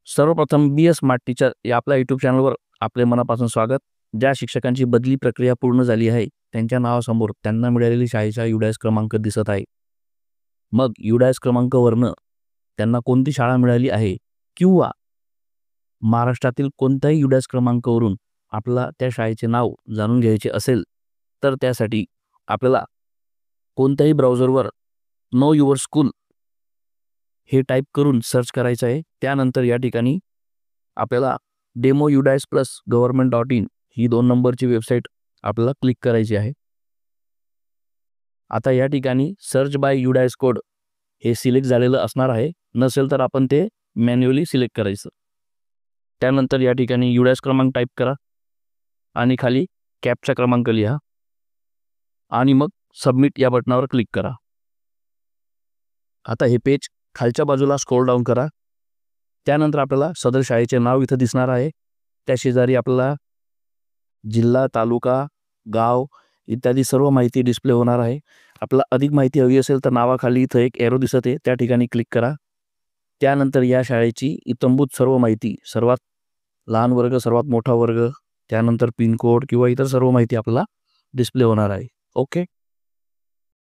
सर्वप्रथम BS smart teacher या आपल्या यूट्यूब चॅनलवर आपले मनापासून स्वागत. ज्या शिक्षकांची बदली प्रक्रिया पूर्ण झाली आहे त्यांच्या नावासमोर त्यांना मिळालेली शाळेचा UDAS क्रमांक दिसत आहे. मग UDAS क्रमांकावरनं त्यांना कोणती शाळा मिळाली आहे किंवा महाराष्ट्रातील कोणत्याही UDAS क्रमांकावरून आपल्याला त्या शाळेचे नाव जाणून घ्यायचे असेल तर त्यासाठी आपल्याला कोणत्याही ब्राउझरवर नो युअर स्कूल हे टाईप करून सर्च करायचं आहे. त्यानंतर या ठिकाणी आपल्याला demo-udas+government.in ही 2 नंबरची वेबसाईट आपल्याला क्लिक करायची आहे. आता या ठिकाणी सर्च बाय UDAS कोड हे सिलेक्ट झालेलं असणार आहे. नसेल तर आपण ते मॅन्युअली सिलेक्ट करायचं. त्यानंतर या ठिकाणी UDAS क्रमांक टाईप करा आणि खाली कॅपचा क्रमांक लिहा आणि मग सबमिट या बटनावर क्लिक करा. आता हे पेज खालच्या बाजूला स्क्रोल डाऊन करा. त्यानंतर आपल्याला सदर शाळेचे नाव इथं दिसणार आहे. त्या शेजारी आपल्याला जिल्हा, तालुका, गाव इत्यादी सर्व माहिती डिस्प्ले होणार आहे. आपल्याला अधिक माहिती हवी असेल तर नावाखाली इथं एक एरो दिसत आहे, त्या ठिकाणी क्लिक करा. त्यानंतर या शाळेची इत्थंभूत सर्व माहिती, सर्वात लहान वर्ग, सर्वात मोठा वर्ग, त्यानंतर पिनकोड किंवा इतर सर्व माहिती आपल्याला डिस्प्ले होणार आहे. ओके.